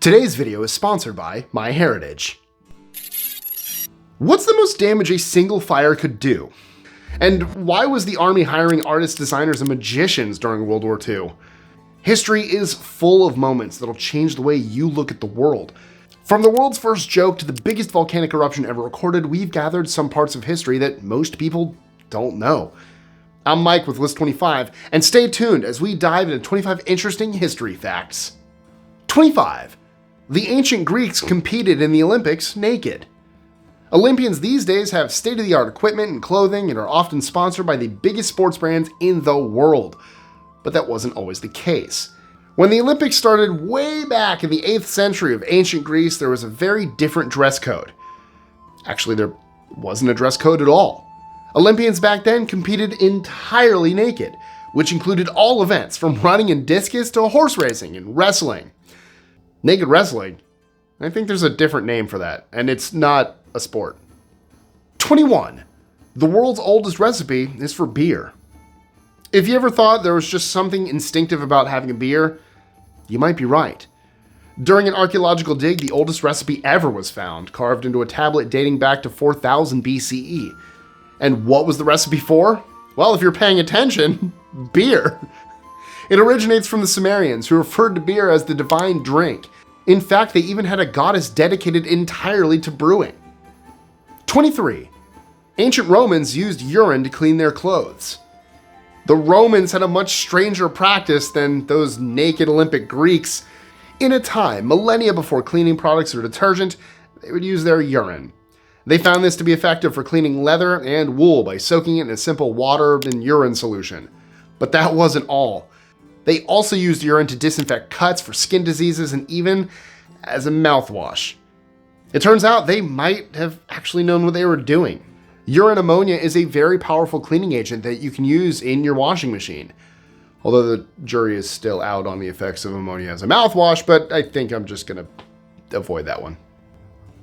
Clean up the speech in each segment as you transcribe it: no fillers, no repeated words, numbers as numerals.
Today's video is sponsored by MyHeritage. What's the most damage a single fire could do? And why was the army hiring artists, designers, and magicians during World War II? History is full of moments that'll change the way you look at the world. From the world's first joke to the biggest volcanic eruption ever recorded, we've gathered some parts of history that most people don't know. I'm Mike with List 25, and stay tuned as we dive into 25 interesting history facts. 25. The ancient Greeks competed in the Olympics naked. Olympians these days have state-of-the-art equipment and clothing and are often sponsored by the biggest sports brands in the world. But that wasn't always the case. When the Olympics started way back in the 8th century of ancient Greece, there was a very different dress code. Actually, there wasn't a dress code at all. Olympians back then competed entirely naked, which included all events from running and discus to horse racing and wrestling. Naked wrestling? I think there's a different name for that, and it's not a sport. 21. The world's oldest recipe is for beer. If you ever thought there was just something instinctive about having a beer, you might be right. During an archaeological dig, the oldest recipe ever was found, carved into a tablet dating back to 4000 BCE. And what was the recipe for? Well, if you're paying attention, beer. It originates from the Sumerians, who referred to beer as the divine drink. In fact, they even had a goddess dedicated entirely to brewing. 23. Ancient Romans used urine to clean their clothes. The Romans had a much stranger practice than those naked Olympic Greeks. In a time, millennia before cleaning products or detergent, they would use their urine. They found this to be effective for cleaning leather and wool by soaking it in a simple water and urine solution. But that wasn't all. They also used urine to disinfect cuts for skin diseases and even as a mouthwash. It turns out they might have actually known what they were doing. Urine ammonia is a very powerful cleaning agent that you can use in your washing machine. Although the jury is still out on the effects of ammonia as a mouthwash, but I think I'm just going to avoid that one.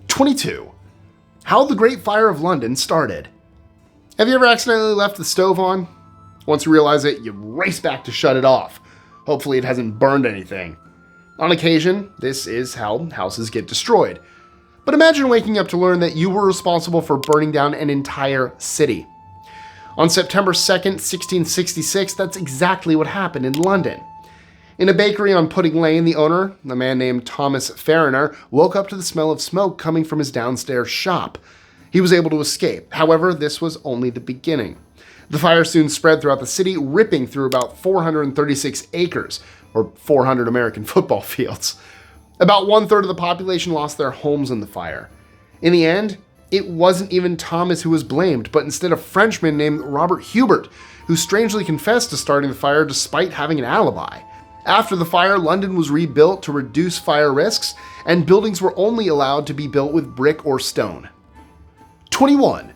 22. How the Great Fire of London started. Have you ever accidentally left the stove on? Once you realize it, you race back to shut it off. Hopefully it hasn't burned anything. On occasion, this is how houses get destroyed. But imagine waking up to learn that you were responsible for burning down an entire city. On September 2nd, 1666, that's exactly what happened in London. In a bakery on Pudding Lane, the owner, a man named Thomas Fariner, woke up to the smell of smoke coming from his downstairs shop. He was able to escape. However, this was only the beginning. The fire soon spread throughout the city, ripping through about 436 acres, or 400 American football fields. About 1/3 of the population lost their homes in the fire. In the end, it wasn't even Thomas who was blamed, but instead a Frenchman named Robert Hubert, who strangely confessed to starting the fire despite having an alibi. After the fire, London was rebuilt to reduce fire risks, and buildings were only allowed to be built with brick or stone. 21.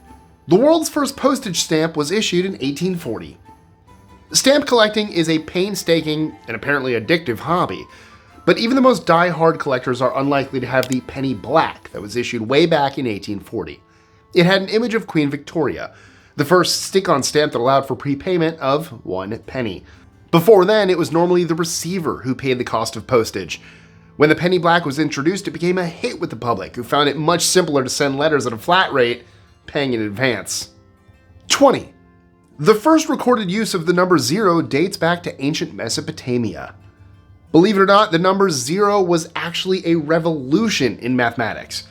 The world's first postage stamp was issued in 1840. Stamp collecting is a painstaking and apparently addictive hobby, but even the most die-hard collectors are unlikely to have the penny black that was issued way back in 1840. It had an image of Queen Victoria, the first stick-on stamp that allowed for prepayment of 1 penny. Before then, it was normally the receiver who paid the cost of postage. When the penny black was introduced, it became a hit with the public, who found it much simpler to send letters at a flat rate, paying in advance. 20. The first recorded use of the number 0 dates back to ancient Mesopotamia. Believe it or not, the number 0 was actually a revolution in mathematics.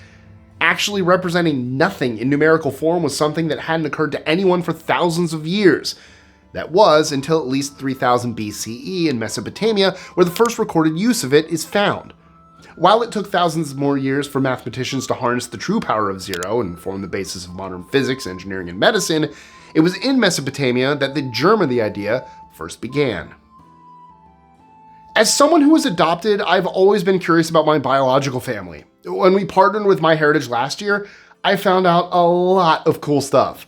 Actually representing nothing in numerical form was something that hadn't occurred to anyone for thousands of years. That was until at least 3000 BCE in Mesopotamia, where the first recorded use of it is found. While it took thousands more years for mathematicians to harness the true power of 0 and form the basis of modern physics, engineering, and medicine, it was in Mesopotamia that the germ of the idea first began. As someone who was adopted, I've always been curious about my biological family. When we partnered with MyHeritage last year, I found out a lot of cool stuff.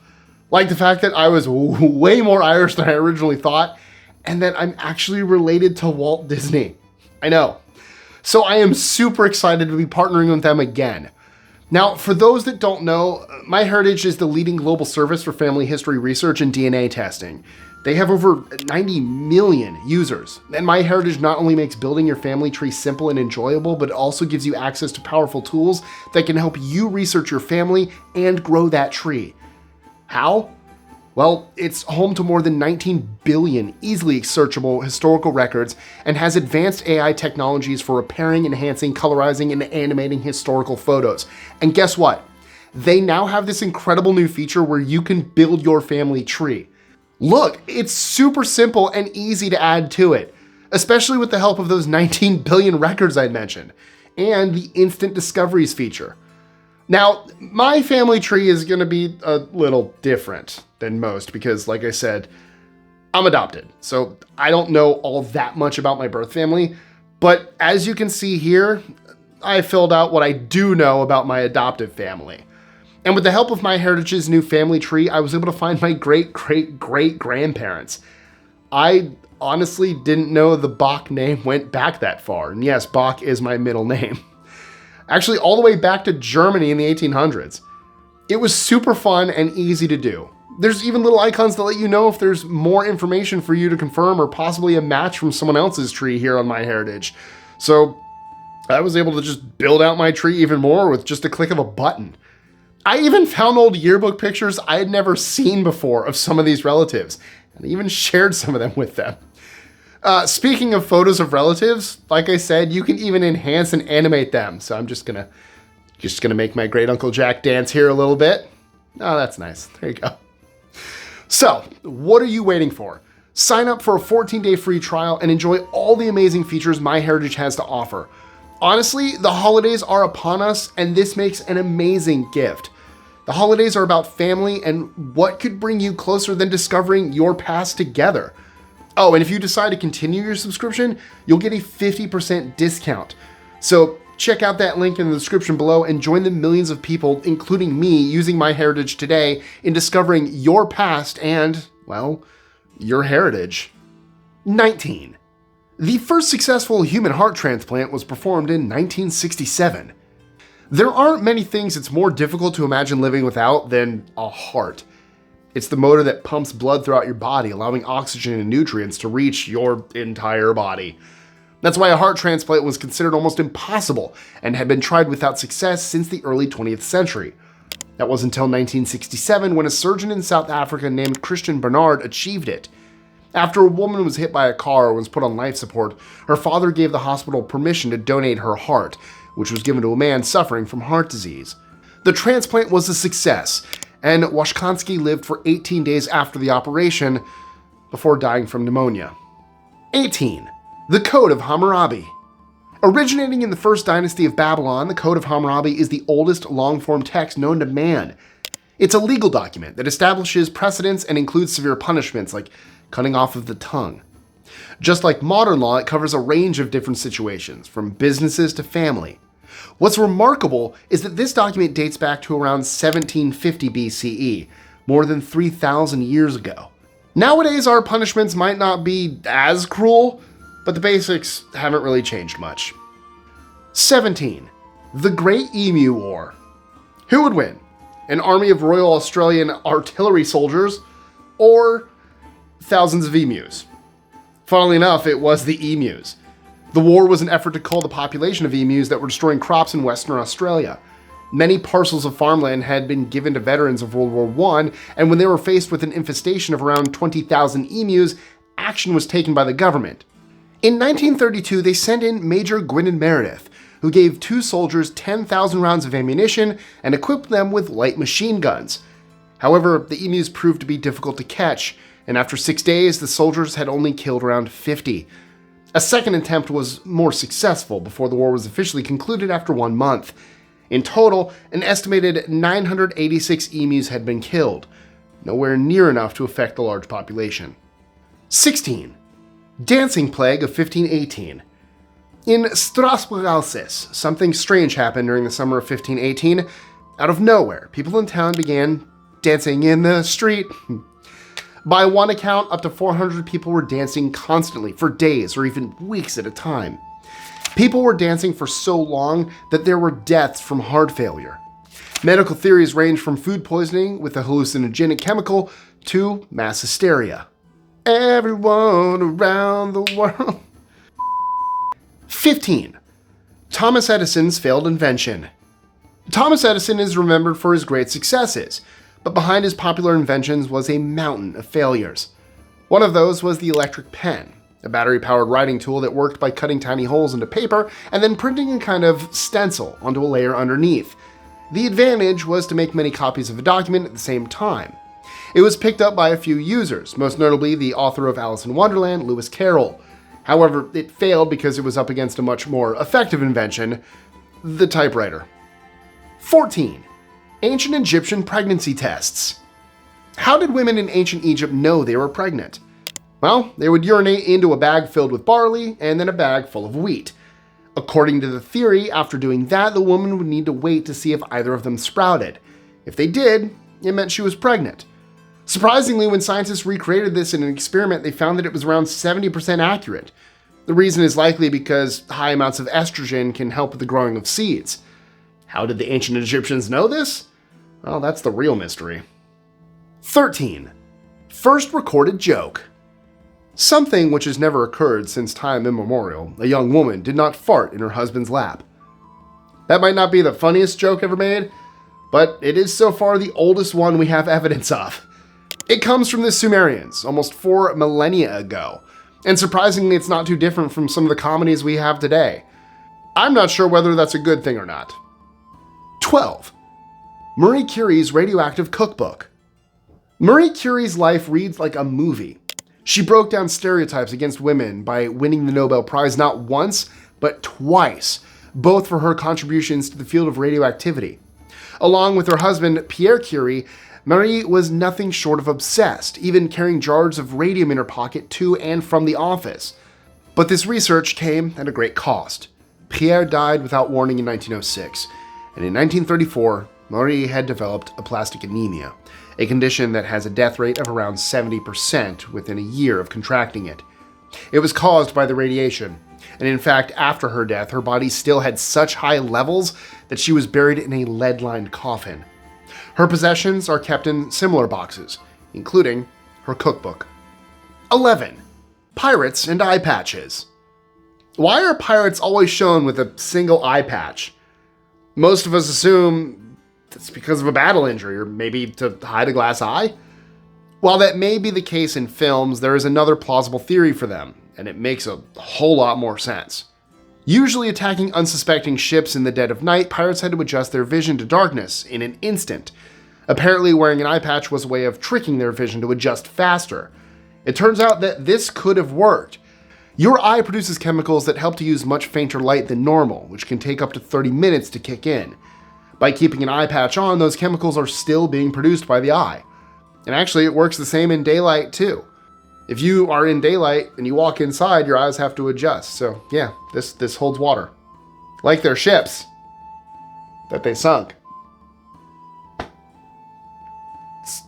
Like the fact that I was way more Irish than I originally thought, and that I'm actually related to Walt Disney. I know. So I am super excited to be partnering with them again. Now, for those that don't know, MyHeritage is the leading global service for family history research and DNA testing. They have over 90 million users, and MyHeritage not only makes building your family tree simple and enjoyable, but it also gives you access to powerful tools that can help you research your family and grow that tree. How? Well, it's home to more than 19 billion easily searchable historical records and has advanced AI technologies for repairing, enhancing, colorizing, and animating historical photos. And guess what? They now have this incredible new feature where you can build your family tree. Look, it's super simple and easy to add to it, especially with the help of those 19 billion records I mentioned, and the instant discoveries feature. Now, my family tree is going to be a little different than most because, like I said, I'm adopted, so I don't know all that much about my birth family, but as you can see here, I filled out what I do know about my adoptive family. And with the help of MyHeritage's new family tree, I was able to find my great-great-great-grandparents. I honestly didn't know the Bach name went back that far, and yes, Bach is my middle name. Actually, all the way back to Germany in the 1800s. It was super fun and easy to do. There's even little icons that let you know if there's more information for you to confirm or possibly a match from someone else's tree here on MyHeritage. So I was able to just build out my tree even more with just a click of a button. I even found old yearbook pictures I had never seen before of some of these relatives, and I even shared some of them with them. Speaking of photos of relatives, like I said, you can even enhance and animate them. So I'm just gonna make my great Uncle Jack dance here a little bit. Oh, that's nice. There you go. So what are you waiting for? Sign up for a 14-day free trial and enjoy all the amazing features MyHeritage has to offer. Honestly, the holidays are upon us, and this makes an amazing gift. The holidays are about family, and what could bring you closer than discovering your past together? Oh, and if you decide to continue your subscription, you'll get a 50% discount. So check out that link in the description below and join the millions of people, including me, using MyHeritage today in discovering your past and, well, your heritage. 19. The first successful human heart transplant was performed in 1967. There aren't many things it's more difficult to imagine living without than a heart. It's the motor that pumps blood throughout your body, allowing oxygen and nutrients to reach your entire body. That's why a heart transplant was considered almost impossible and had been tried without success since the early 20th century. That was until 1967 when a surgeon in South Africa named Christian Barnard achieved it. After a woman was hit by a car and was put on life support, her father gave the hospital permission to donate her heart, which was given to a man suffering from heart disease. The transplant was a success, and Washkansky lived for 18 days after the operation before dying from pneumonia. 18. The Code of Hammurabi. Originating in the first dynasty of Babylon, the Code of Hammurabi is the oldest long-form text known to man. It's a legal document that establishes precedents and includes severe punishments like cutting off of the tongue. Just like modern law, it covers a range of different situations, from businesses to family. What's remarkable is that this document dates back to around 1750 BCE, more than 3,000 years ago. Nowadays, our punishments might not be as cruel, but the basics haven't really changed much. 17. The Great Emu War. Who would win? An army of Royal Australian artillery soldiers or thousands of emus? Funnily enough, it was the emus. The war was an effort to cull the population of emus that were destroying crops in Western Australia. Many parcels of farmland had been given to veterans of World War I, and when they were faced with an infestation of around 20,000 emus, action was taken by the government. In 1932, they sent in Major Gwynedd Meredith, who gave 2 soldiers 10,000 rounds of ammunition and equipped them with light machine guns. However, the emus proved to be difficult to catch, and after 6 days, the soldiers had only killed around 50. A second attempt was more successful before the war was officially concluded after 1 month. In total, an estimated 986 emus had been killed, nowhere near enough to affect the large population. 16. Dancing Plague of 1518. In Strasbourg, Alsace, something strange happened during the summer of 1518. Out of nowhere, people in town began dancing in the street. By one account, up to 400 people were dancing constantly for days or even weeks at a time. People were dancing for so long that there were deaths from heart failure. Medical theories range from food poisoning with a hallucinogenic chemical to mass hysteria. everyone around the world. 15. Thomas Edison's failed invention. Thomas Edison is remembered for his great successes, but behind his popular inventions was a mountain of failures. One of those was the electric pen, a battery-powered writing tool that worked by cutting tiny holes into paper and then printing a kind of stencil onto a layer underneath. The advantage was to make many copies of a document at the same time. It was picked up by a few users, most notably the author of Alice in Wonderland, Lewis Carroll. However, it failed because it was up against a much more effective invention, the typewriter. 14. Ancient Egyptian pregnancy tests. How did women in ancient Egypt know they were pregnant? Well, they would urinate into a bag filled with barley and then a bag full of wheat. According to the theory, after doing that, the woman would need to wait to see if either of them sprouted. If they did, it meant she was pregnant. Surprisingly, when scientists recreated this in an experiment, they found that it was around 70% accurate. The reason is likely because high amounts of estrogen can help with the growing of seeds. How did the ancient Egyptians know this? Well, that's the real mystery. 13. First recorded joke. Something which has never occurred since time immemorial, a young woman did not fart in her husband's lap. That might not be the funniest joke ever made, but it is so far the oldest one we have evidence of. It comes from the Sumerians, almost 4 millennia ago, and surprisingly it's not too different from some of the comedies we have today. I'm not sure whether that's a good thing or not. 12. Marie Curie's radioactive cookbook. Marie Curie's life reads like a movie. She broke down stereotypes against women by winning the Nobel Prize not once, but twice, both for her contributions to the field of radioactivity. Along with her husband, Pierre Curie, Marie was nothing short of obsessed, even carrying jars of radium in her pocket to and from the office. But this research came at a great cost. Pierre died without warning in 1906, and in 1934, Marie had developed aplastic anemia, a condition that has a death rate of around 70% within a year of contracting it. It was caused by the radiation, and in fact, after her death, her body still had such high levels that she was buried in a lead-lined coffin. Her possessions are kept in similar boxes, including her cookbook. 11. Pirates and eye patches. Why are pirates always shown with a single eye patch? Most of us assume it's because of a battle injury, or maybe to hide a glass eye. While that may be the case in films, there is another plausible theory for them, and it makes a whole lot more sense. Usually attacking unsuspecting ships in the dead of night, pirates had to adjust their vision to darkness in an instant. Apparently, wearing an eye patch was a way of tricking their vision to adjust faster. It turns out that this could have worked. Your eye produces chemicals that help to use much fainter light than normal, which can take up to 30 minutes to kick in. By keeping an eye patch on, those chemicals are still being produced by the eye. And actually, it works the same in daylight too. If you are in daylight and you walk inside, your eyes have to adjust. So yeah, this holds water. Like their ships that they sunk. It's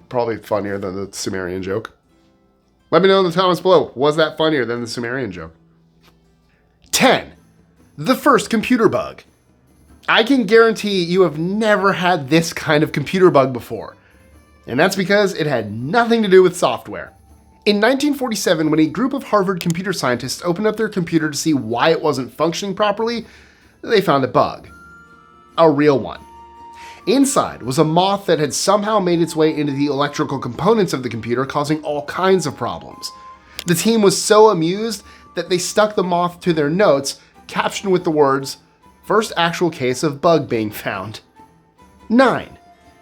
probably funnier than the Sumerian joke. Let me know in the comments below, was that funnier than the Sumerian joke? 10. The first computer bug. I can guarantee you have never had this kind of computer bug before. And that's because it had nothing to do with software. In 1947, when a group of Harvard computer scientists opened up their computer to see why it wasn't functioning properly, they found a bug. A real one. Inside was a moth that had somehow made its way into the electrical components of the computer, causing all kinds of problems. The team was so amused that they stuck the moth to their notes, captioned with the words, "First actual case of bug being found." 9.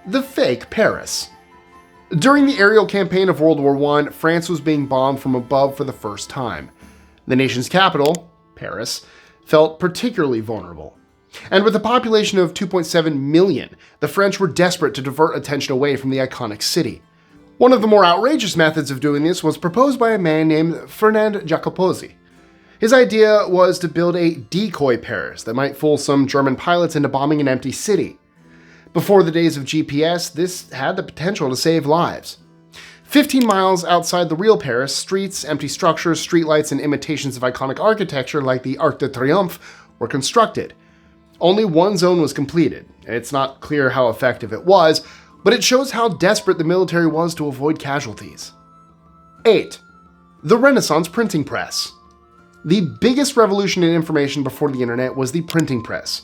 The fake Paris. During the aerial campaign of World War I, France was being bombed from above for the first time. The nation's capital, Paris, felt particularly vulnerable. And with a population of 2.7 million, the French were desperate to divert attention away from the iconic city. One of the more outrageous methods of doing this was proposed by a man named Fernand Jacopozy. His idea was to build a decoy Paris that might fool some German pilots into bombing an empty city. Before the days of GPS, this had the potential to save lives. 15 miles outside the real Paris, streets, empty structures, streetlights, and imitations of iconic architecture like the Arc de Triomphe were constructed. Only one zone was completed, and it's not clear how effective it was, but it shows how desperate the military was to avoid casualties. 8. The Renaissance printing press. The biggest revolution in information before the internet was the printing press.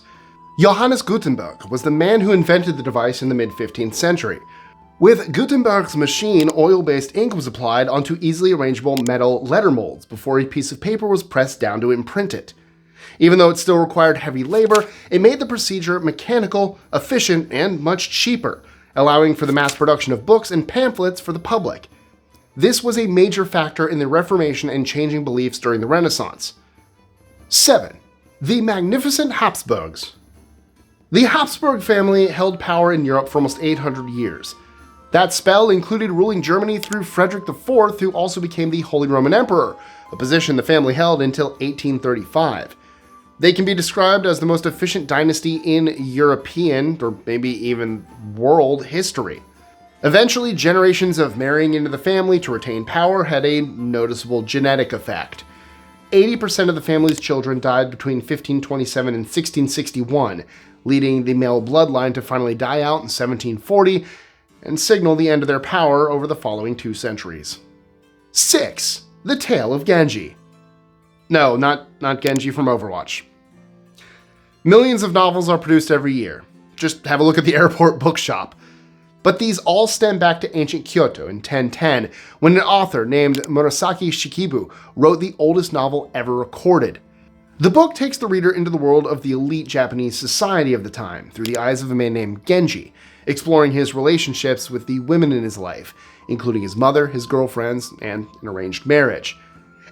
Johannes Gutenberg was the man who invented the device in the mid-15th century. With Gutenberg's machine, oil-based ink was applied onto easily arrangeable metal letter molds before a piece of paper was pressed down to imprint it. Even though it still required heavy labor, it made the procedure mechanical, efficient, and much cheaper, allowing for the mass production of books and pamphlets for the public. This was a major factor in the Reformation and changing beliefs during the Renaissance. 7. The Magnificent Habsburgs. The Habsburg family held power in Europe for almost 800 years. That spell included ruling Germany through Frederick IV, who also became the Holy Roman Emperor, a position the family held until 1835. They can be described as the most efficient dynasty in European, or maybe even world, history. Eventually, generations of marrying into the family to retain power had a noticeable genetic effect. 80% of the family's children died between 1527 and 1661, leading the male bloodline to finally die out in 1740 and signal the end of their power over the following 2 centuries. 6. The Tale of Genji. No, not Genji from Overwatch. Millions of novels are produced every year. Just have a look at the airport bookshop. But these all stem back to ancient Kyoto in 1010, when an author named Murasaki Shikibu wrote the oldest novel ever recorded. The book takes the reader into the world of the elite Japanese society of the time through the eyes of a man named Genji, exploring his relationships with the women in his life, including his mother, his girlfriends, and an arranged marriage.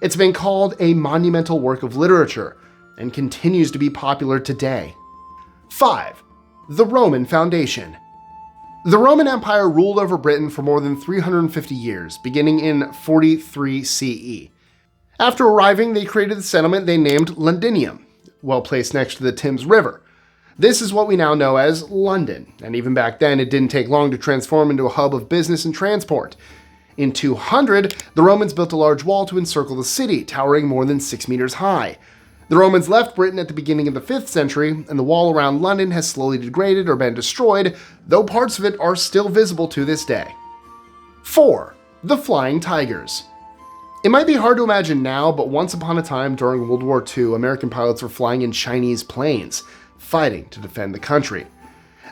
It's been called a monumental work of literature, and continues to be popular today. 5. The Roman Foundation. The Roman Empire ruled over Britain for more than 350 years, beginning in 43 CE. After arriving, they created the settlement they named Londinium, well placed next to the Thames River. This is what we now know as London, and even back then it didn't take long to transform into a hub of business and transport. In 200, the Romans built a large wall to encircle the city, towering more than 6 meters high. The Romans left Britain at the beginning of the 5th century, and the wall around London has slowly degraded or been destroyed, though parts of it are still visible to this day. 4. The Flying Tigers. It might be hard to imagine now, but once upon a time during World War II, American pilots were flying in Chinese planes, fighting to defend the country.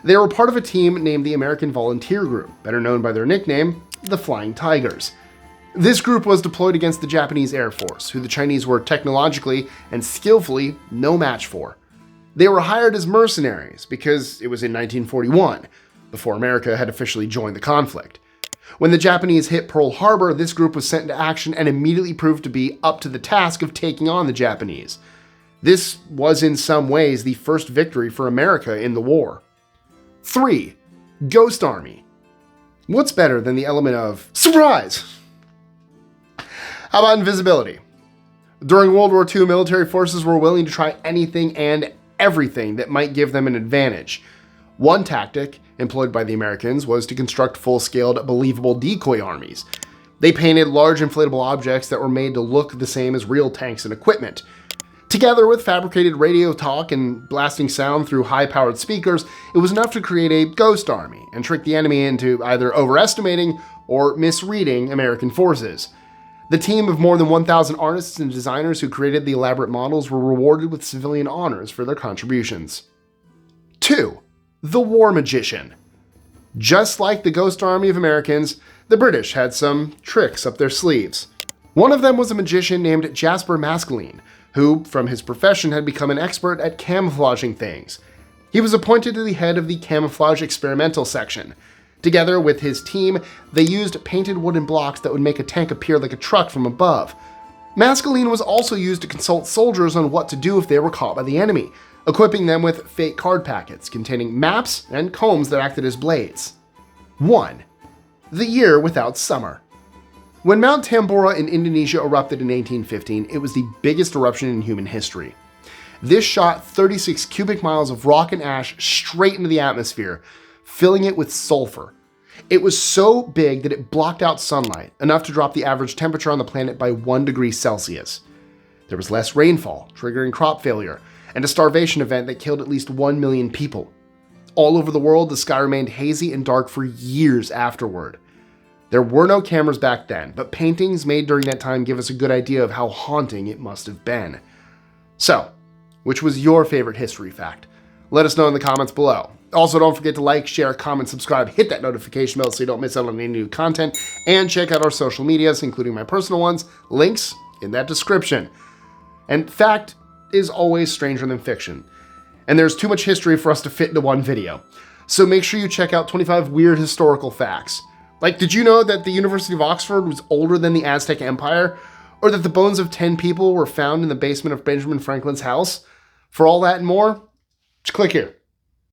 They were part of a team named the American Volunteer Group, better known by their nickname, the Flying Tigers. This group was deployed against the Japanese Air Force, who the Chinese were technologically and skillfully no match for. They were hired as mercenaries because it was in 1941, before America had officially joined the conflict. When the Japanese hit Pearl Harbor, this group was sent into action and immediately proved to be up to the task of taking on the Japanese. This was in some ways the first victory for America in the war. 3. Ghost Army. What's better than the element of surprise? How about invisibility? During World War II, military forces were willing to try anything and everything that might give them an advantage. One tactic employed by the Americans was to construct full-scale, believable decoy armies. They painted large inflatable objects that were made to look the same as real tanks and equipment. Together with fabricated radio talk and blasting sound through high-powered speakers, it was enough to create a ghost army and trick the enemy into either overestimating or misreading American forces. The team of more than 1,000 artists and designers who created the elaborate models were rewarded with civilian honors for their contributions. 2. The War Magician. Just like the Ghost Army of Americans, the British had some tricks up their sleeves. One of them was a magician named Jasper Maskelyne, who, from his profession, had become an expert at camouflaging things. He was appointed to the head of the Camouflage Experimental Section. Together with his team, they used painted wooden blocks that would make a tank appear like a truck from above. Maskelyne was also used to consult soldiers on what to do if they were caught by the enemy, equipping them with fake card packets containing maps and combs that acted as blades. 1. The Year Without Summer. When Mount Tambora in Indonesia erupted in 1815, it was the biggest eruption in human history. This shot 36 cubic miles of rock and ash straight into the atmosphere, filling it with sulfur. It was so big that it blocked out sunlight, enough to drop the average temperature on the planet by 1 degree Celsius. There was less rainfall, triggering crop failure, and a starvation event that killed at least 1 million people. All over the world, the sky remained hazy and dark for years afterward. There were no cameras back then, but paintings made during that time give us a good idea of how haunting it must have been. So, which was your favorite history fact? Let us know in the comments below. Also, don't forget to like, share, comment, subscribe, hit that notification bell so you don't miss out on any new content, and check out our social medias, including my personal ones, links in that description. And fact is always stranger than fiction, and there's too much history for us to fit into one video. So make sure you check out 25 weird historical facts. Like, did you know that the University of Oxford was older than the Aztec Empire? Or that the bones of 10 people were found in the basement of Benjamin Franklin's house? For all that and more, just click here.